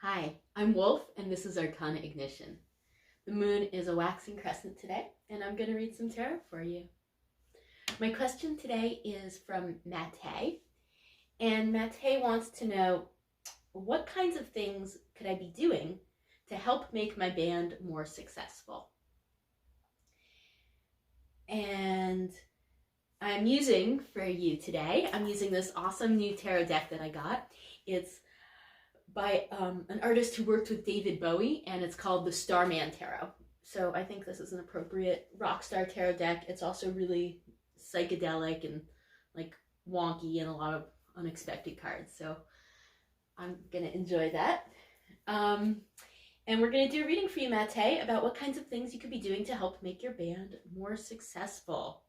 Hi, I'm Wolf, and this is Arcanaignition. The moon is a waxing crescent today, and I'm going to read some tarot for you. My question today is from Matè, and Matè wants to know, what kinds of things could I be doing to help make my band more successful? And I'm using for you today, I'm using this awesome new tarot deck that I got. It's by an artist who worked with David Bowie, and it's called the Starman Tarot. So I think this is an appropriate rock star tarot deck. It's also really psychedelic and like wonky and a lot of unexpected cards. So I'm gonna enjoy that. And we're gonna do a reading for you, Matè, about what kinds of things you could be doing to help make your band more successful.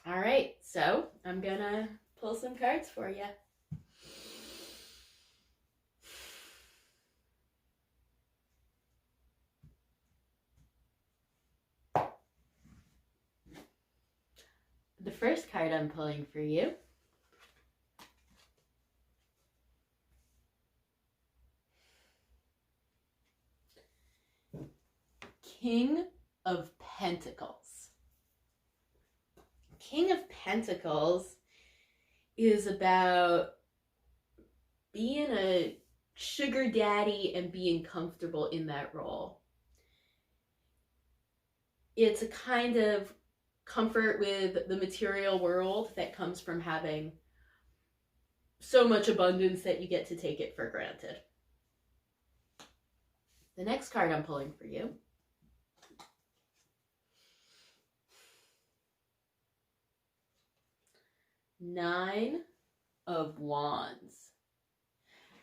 All right, so I'm gonna pull some cards for you. The first card I'm pulling for you King of Pentacles. King of Pentacles is about being a sugar daddy and being comfortable in that role. It's a kind of comfort with the material world that comes from having so much abundance that you get to take it for granted. The next card I'm pulling for you Nine of Wands.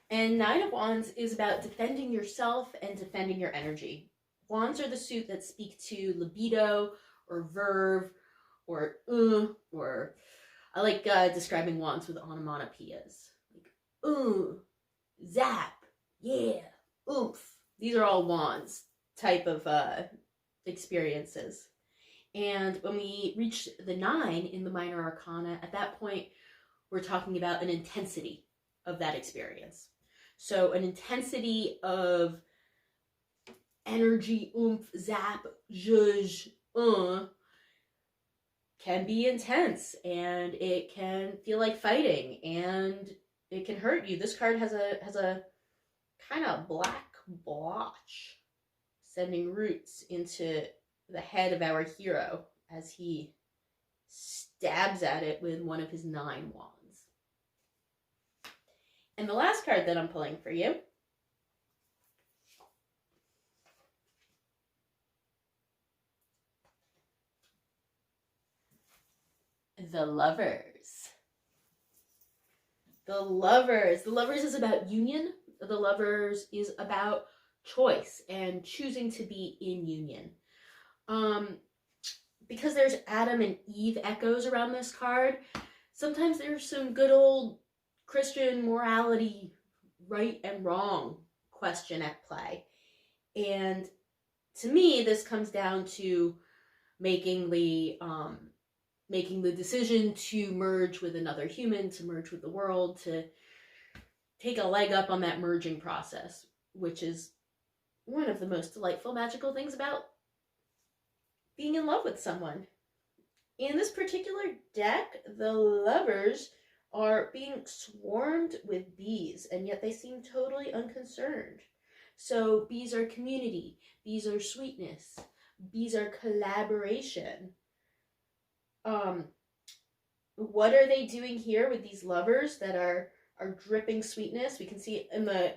And Nine of Wands is about defending yourself and defending your energy. Wands are the suit that speak to libido or verve or I like describing wands with onomatopoeias. Like zap, yeah, oomph. These are all wands type of experiences. And when we reach the 9 in the minor arcana, at that point, we're talking about an intensity of that experience. So an intensity of energy, oomph, zap, zhuzh, can be intense, and it can feel like fighting, and it can hurt you. This card has a kind of black blotch sending roots into the head of our hero as he stabs at it with one of his 9 wands. And the last card that I'm pulling for you the Lovers. The Lovers. The Lovers is about union. The Lovers is about choice and choosing to be in union. Because there's Adam and Eve echoes around this card, sometimes there's some good old Christian morality, right and wrong question at play. And to me, this comes down to making the decision to merge with another human, to merge with the world, to take a leg up on that merging process, which is one of the most delightful, magical things about being in love with someone. In this particular deck, the Lovers are being swarmed with bees, and yet they seem totally unconcerned. So bees are community, bees are sweetness, bees are collaboration. What are they doing here with these lovers that are dripping sweetness? We can see in the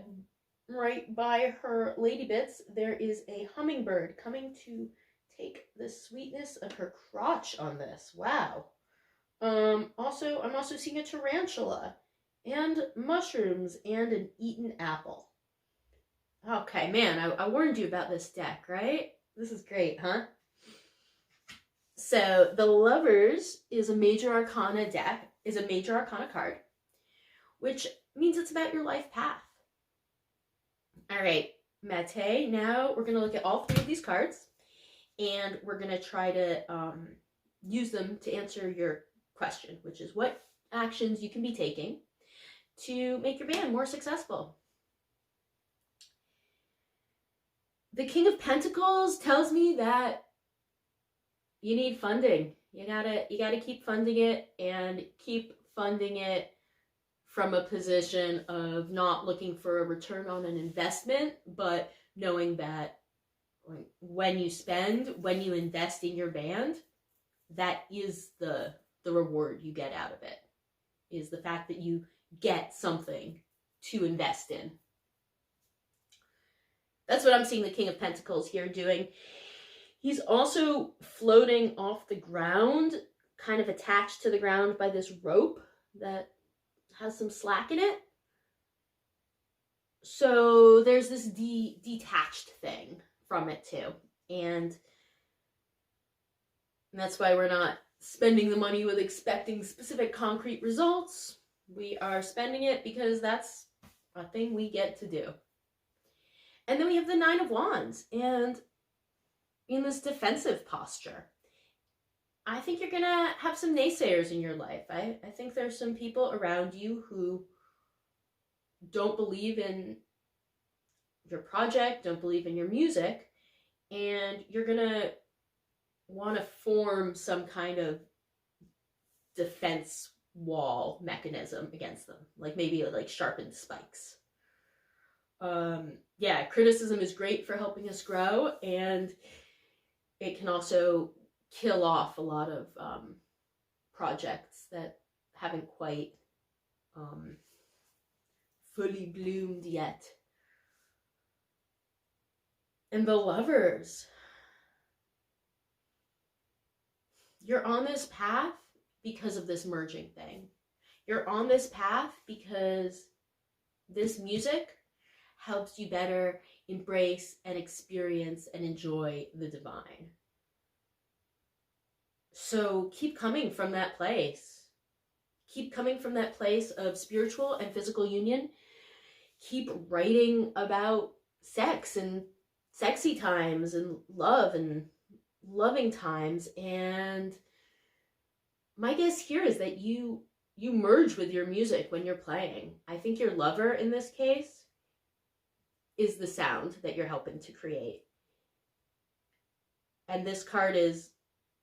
right by her lady bits, there is a hummingbird coming to take the sweetness of her crotch on this. Wow. I'm also seeing a tarantula and mushrooms and an eaten apple. Okay, man, I warned you about this deck, right? This is great, huh? So the Lovers is a major arcana deck, is a major arcana card, which means it's about your life path. All right, Matè, now we're going to look at all 3 of these cards, and we're going to try to use them to answer your question, which is what actions you can be taking to make your band more successful. The King of Pentacles tells me that you need funding. You gotta keep funding it, and keep funding it from a position of not looking for a return on an investment, but knowing that when you invest in your band, that is the reward you get out of it, is the fact that you get something to invest in. That's what I'm seeing the King of Pentacles here doing. He's also floating off the ground, kind of attached to the ground by this rope that has some slack in it. So there's this detached thing from it too. And that's why we're not spending the money with expecting specific concrete results. We are spending it because that's a thing we get to do. And then we have the Nine of Wands, and in this defensive posture, I think you're gonna have some naysayers in your life. I think there's some people around you who don't believe in your project, don't believe in your music, and you're gonna want to form some kind of defense wall mechanism against them, like maybe like sharpened spikes. Yeah, criticism is great for helping us grow, and it can also kill off a lot of projects that haven't quite fully bloomed yet. And the Lovers, you're on this path because of this merging thing. You're on this path because this music helps you better embrace and experience and enjoy the divine. So keep coming from that place. Keep coming from that place of spiritual and physical union. Keep writing about sex and sexy times and love and loving times. And my guess here is that you merge with your music when you're playing. I think your lover in this case is the sound that you're helping to create. And this card is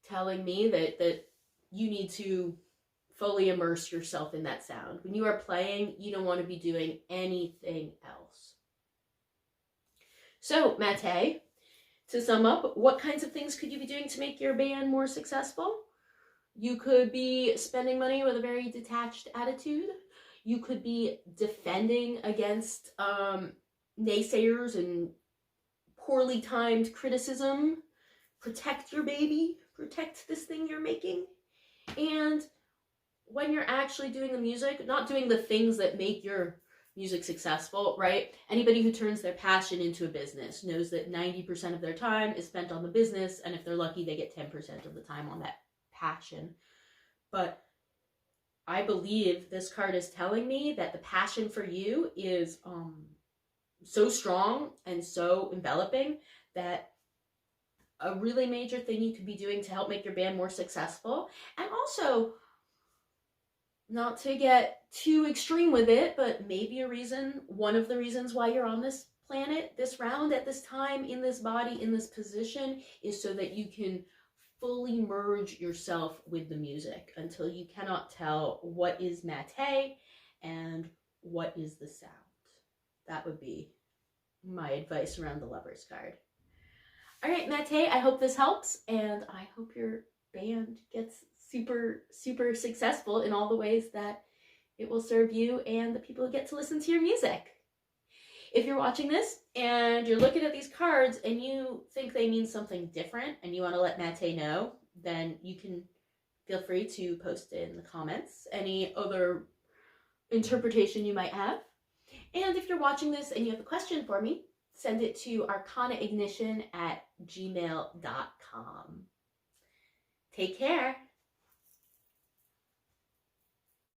telling me that you need to fully immerse yourself in that sound. When you are playing, you don't want to be doing anything else. So, Matè, to sum up, what kinds of things could you be doing to make your band more successful? You could be spending money with a very detached attitude. You could be defending against naysayers and poorly timed criticism. Protect your baby. Protect this thing you're making. And when you're actually doing the music, not doing the things that make your music successful, right? Anybody who turns their passion into a business knows that 90% of their time is spent on the business, and if they're lucky, they get 10% of the time on that passion. But I believe this card is telling me that the passion for you is so strong and so enveloping that a really major thing you could be doing to help make your band more successful, and also not to get too extreme with it, but maybe one of the reasons why you're on this planet, this round, at this time, in this body, in this position, is so that you can fully merge yourself with the music until you cannot tell what is Matè and what is the sound. That would be my advice around the Lovers card. All right, Matè, I hope this helps, and I hope your band gets super, super successful in all the ways that it will serve you and the people who get to listen to your music. If you're watching this and you're looking at these cards and you think they mean something different and you want to let Matè know, then you can feel free to post in the comments any other interpretation you might have. And if you're watching this and you have a question for me, send it to arcanaignition@gmail.com. Take care.